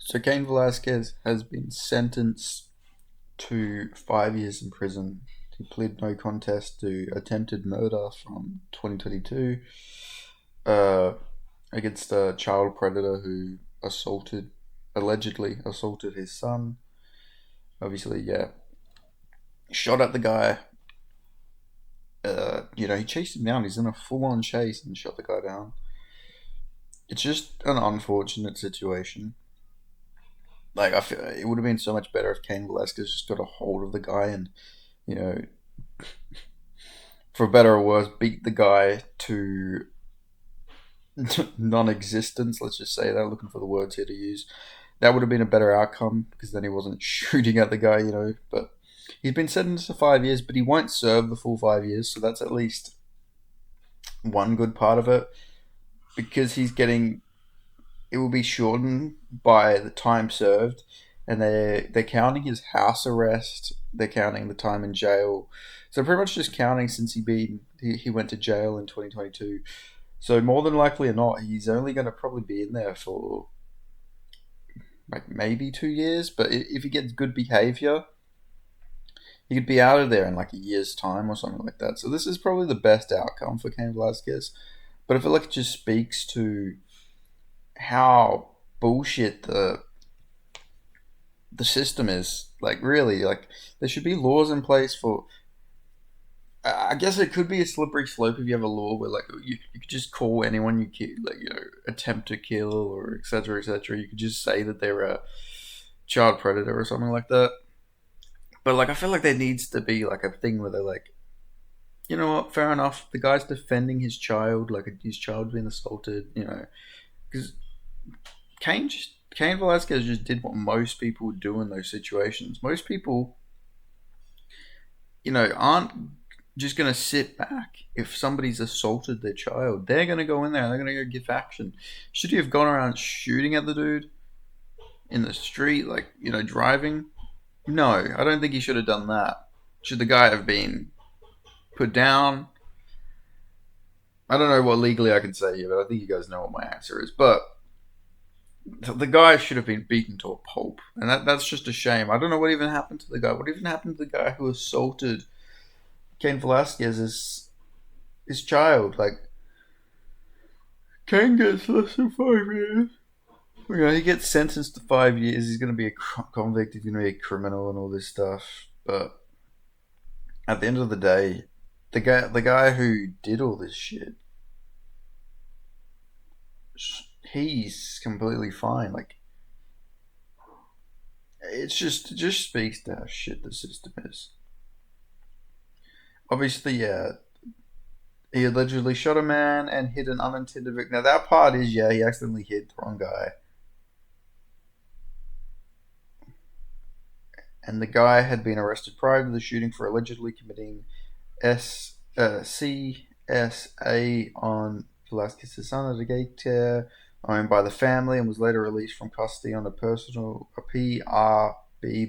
So Cain Velasquez has been sentenced to 5 years in prison. He pled no contest to attempted murder from 2022 uh, against a child predator who allegedly assaulted his son. Obviously, yeah, shot at the guy. He chased him down. He's in a full-on chase and shot the guy down. It's just an unfortunate situation. Like I feel it would have been so much better if Cain Velasquez just got a hold of the guy and you know for better or worse, beat the guy to non-existence. Let's just say that. Looking for the words here to use. That would have been a better outcome because then he wasn't shooting at the guy. But he's been sentenced to 5 years, but he won't serve the full 5 years. So that's at least one good part of it because he's getting. It will be shortened by the time served, and they're counting his house arrest. They're counting the time in jail. So pretty much just counting since he went to jail in 2022. So more than likely or not, he's only going to probably be in there for like maybe 2 years. But if he gets good behavior, he could be out of there in like a year's time or something like that. So this is probably the best outcome for Cain Velasquez. But I feel like it just speaks to how bullshit the system is. Like really, like there should be laws in place for. I guess it could be a slippery slope if you have a law where like you could just call anyone you kill, like attempt to kill or etc etc. You could just say that they're a child predator or something like that. But like I feel like there needs to be like a thing where they're like, you know what, fair enough. The guy's defending his child, like his child's been assaulted, because Cain Velasquez just did what most people would do in those situations. Most people, aren't just going to sit back if somebody's assaulted their child. They're going to go in there and they're going to go give action. Should he have gone around shooting at the dude in the street, like, driving? No, I don't think he should have done that. Should the guy have been put down? I don't know what legally I can say here, but I think you guys know what my answer is. But the guy should have been beaten to a pulp. And that's just a shame. I don't know what even happened to the guy. What even happened to the guy who assaulted Cain Velasquez's his child? Like, Cain gets less than 5 years. He gets sentenced to 5 years. He's going to be a convict. He's going to be a criminal and all this stuff. But at the end of the day, the guy who did all this shit, he's completely fine. Like, it just speaks to how shit the system is. Obviously, yeah, he allegedly shot a man and hit an unintended victim. Now that part is, yeah, he accidentally hit the wrong guy, and the guy had been arrested prior to the shooting for allegedly committing CSA on Velasquez's son at a daycare owned by the family, and was later released from custody on a PRB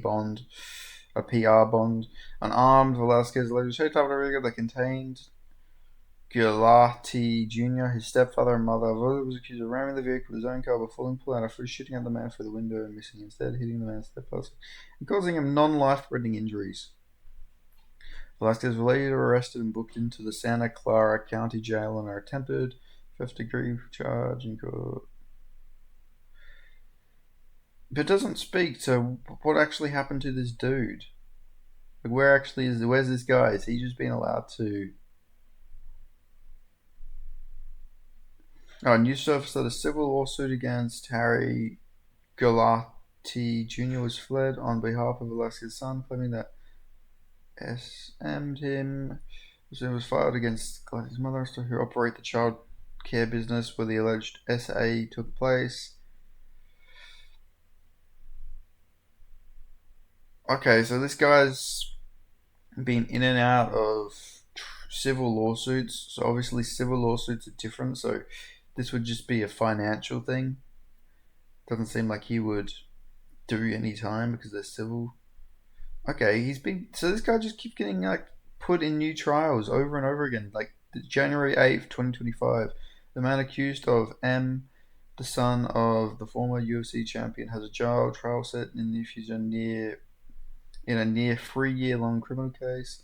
bond, a PR bond. An armed Velasquez later showed up that contained Gulati Jr., his stepfather and mother. Voda was accused of ramming the vehicle with his own car before pulling out after shooting at the man through the window and missing instead, hitting the man's stepfather and causing him non-life-threatening injuries. Velasquez was later arrested and booked into the Santa Clara County Jail on an attempted first-degree charge in court. But it doesn't speak to what actually happened to this dude. Like, where's this guy? Is he just being allowed to? Oh, news surfaced that a civil lawsuit against Harry Gulati Jr. was fled on behalf of Velasquez's son, claiming that SM'd him. So it was filed against Gulati's mother, who operate the child care business where the alleged SA took place. Okay, so this guy's been in and out of civil lawsuits. So obviously civil lawsuits are different. So this would just be a financial thing. Doesn't seem like he would do any time because they're civil. Okay, so this guy just keeps getting like put in new trials over and over again. Like January 8th, 2025, the man accused of M The son of the former UFC champion has a jail trial set in the future in a near 3 year long criminal case.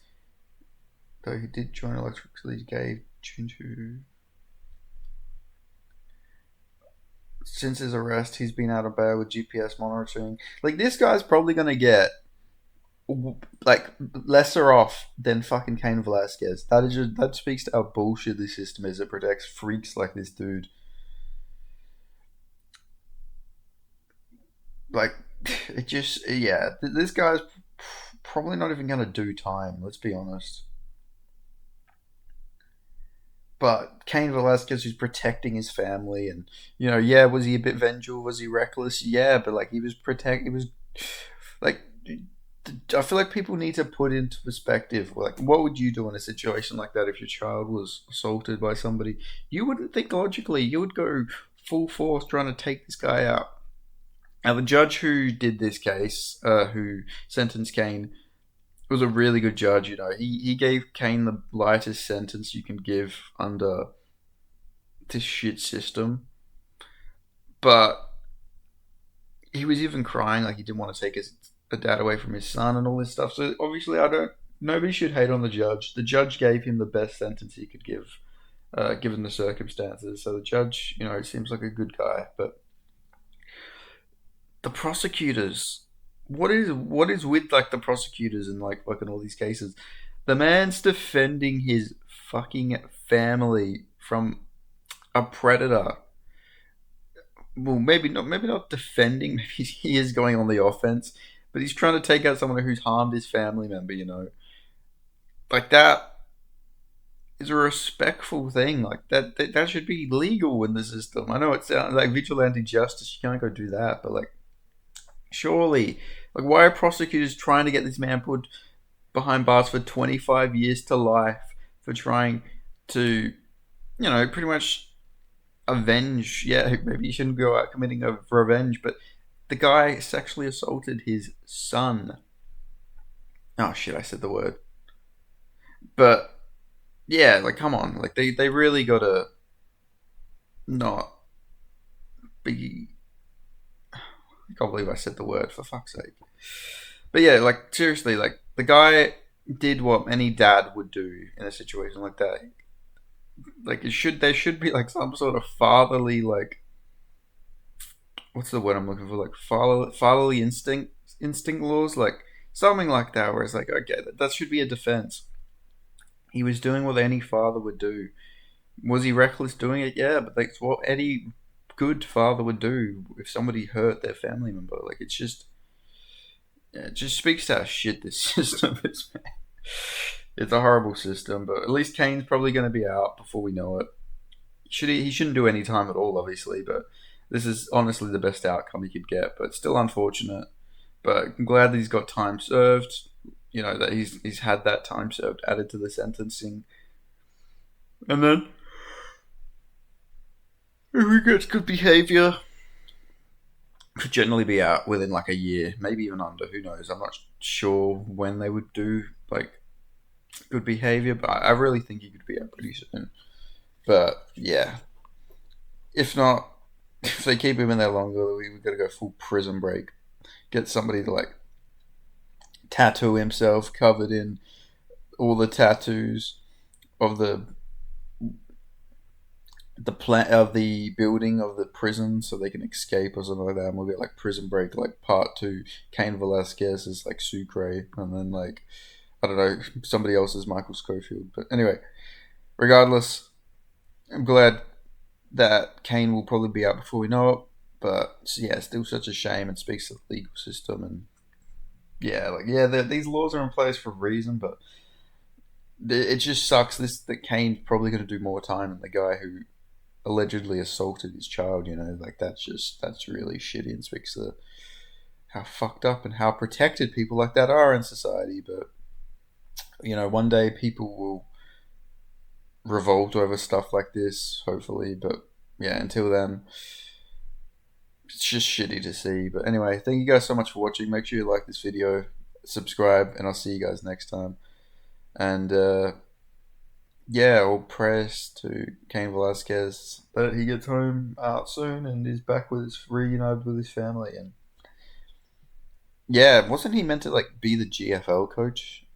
Though he did join electrically gay to. Since his arrest, he's been out of bail with GPS monitoring. Like, this guy's probably gonna get like lesser off than fucking Cain Velasquez. That speaks to how bullshit this system is. It protects freaks like this dude. Like, it just, yeah. This guy's probably not even gonna do time. Let's be honest. But Cain Velasquez was protecting his family, and yeah, was he a bit vengeful? Was he reckless? Yeah, but like he was protect. He was like, I feel like people need to put into perspective. Like, what would you do in a situation like that if your child was assaulted by somebody? You wouldn't think logically. You would go full force trying to take this guy out. Now, the judge who did this case, who sentenced Cain, was a really good judge. He gave Cain the lightest sentence you can give under this shit system. But he was even crying, like he didn't want to take a dad away from his son and all this stuff. So obviously, nobody should hate on the judge. The judge gave him the best sentence he could give, given the circumstances. So the judge, seems like a good guy. But the prosecutors, what is with like the prosecutors and like fucking all these cases? The man's defending his fucking family from a predator. Well, maybe not defending. Maybe he is going on the offense, but he's trying to take out someone who's harmed his family member. Like that is a respectful thing. Like that should be legal in the system. I know it sounds like vigilante justice. You can't go do that, but like, surely, like, why are prosecutors trying to get this man put behind bars for 25 years to life for trying to, pretty much avenge? Yeah, maybe you shouldn't go out committing a revenge, but the guy sexually assaulted his son. Oh shit, I said the word. But yeah, like, come on, like they really gotta not be. I can't believe I said the word, for fuck's sake. But yeah, like, seriously, like, the guy did what any dad would do in a situation like that. Like, there should be like some sort of fatherly, like, what's the word I'm looking for? Like, fatherly instinct laws, like something like that, where it's like, okay, that should be a defense. He was doing what any father would do. Was he reckless doing it? Yeah, but that's what any good father would do if somebody hurt their family member. Like, it just speaks to how shit this system is, man. It's a horrible system, but at least Kane's probably going to be out before we know it. He shouldn't do any time at all, obviously, but this is honestly the best outcome he could get. But still unfortunate. But I'm glad that he's got time served. That he's had that time served added to the sentencing. And then, if he gets good behaviour, could generally be out within like a year, maybe even under. Who knows? I'm not sure when they would do like good behavior, but I really think he could be out pretty soon. But yeah, if not, if they keep him in there longer, we've got to go full prison break. Get somebody to like tattoo himself covered in all the tattoos of the plan of the building of the prison, so they can escape or something like that. And we'll get like Prison Break, like part two. Cain Velasquez is like Sucre, and then like, I don't know, somebody else is Michael Scofield. But anyway, regardless, I'm glad that Cain will probably be out before we know it. But yeah, still such a shame, and speaks to the legal system. And these laws are in place for a reason, but it just sucks. That Cain's probably going to do more time than the guy who allegedly assaulted his child. Like, that's really shitty, and speaks to how fucked up and how protected people like that are in society. But one day people will revolt over stuff like this, hopefully. But yeah, until then, it's just shitty to see. But anyway, thank you guys so much for watching. Make sure you like this video, subscribe, and I'll see you guys next time. And Yeah, all prayers to Cain Velasquez that he gets home out soon and is back with his reunited with his family. And yeah, wasn't he meant to like be the GFL coach?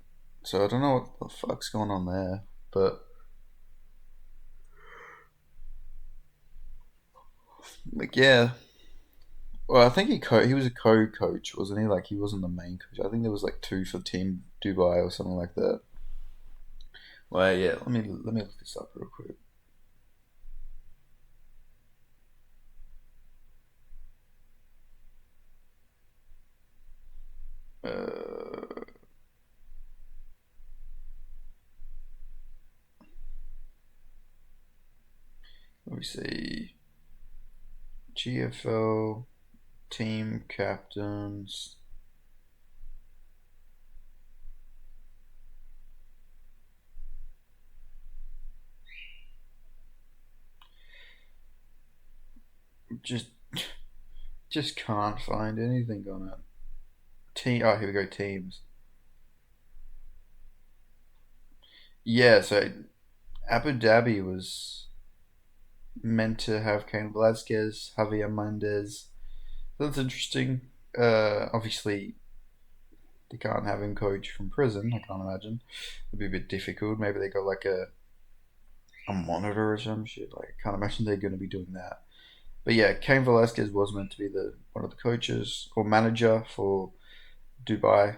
So I don't know what the fuck's going on there. But like, yeah. Well, I think he was a co-coach, wasn't he? Like he wasn't the main coach. I think there was like two for Team Dubai or something like that. Well, yeah. Let me look this up real quick. Uh, Let me see. GFL team captains. Just just can't find anything on it. Team. Oh, here we go. Teams. Yeah. So Abu Dhabi was meant to have Cain Velasquez, Javier Mendez. That's interesting. Obviously, they can't have him coach from prison. I can't imagine. It'd be a bit difficult. Maybe they got like a monitor or some shit. Like I can't imagine they're going to be doing that. But yeah, Cain Velasquez was meant to be the one of the coaches or manager for Dubai.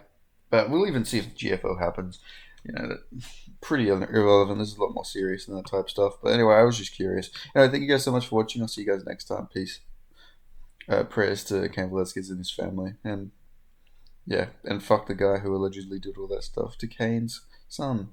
But we'll even see if GFO happens. Pretty irrelevant. This is a lot more serious than that type stuff. But anyway, I was just curious. Anyway, thank you guys so much for watching. I'll see you guys next time. Peace. Prayers to Cain Velasquez and his family. And yeah, and fuck the guy who allegedly did all that stuff to Kane's son.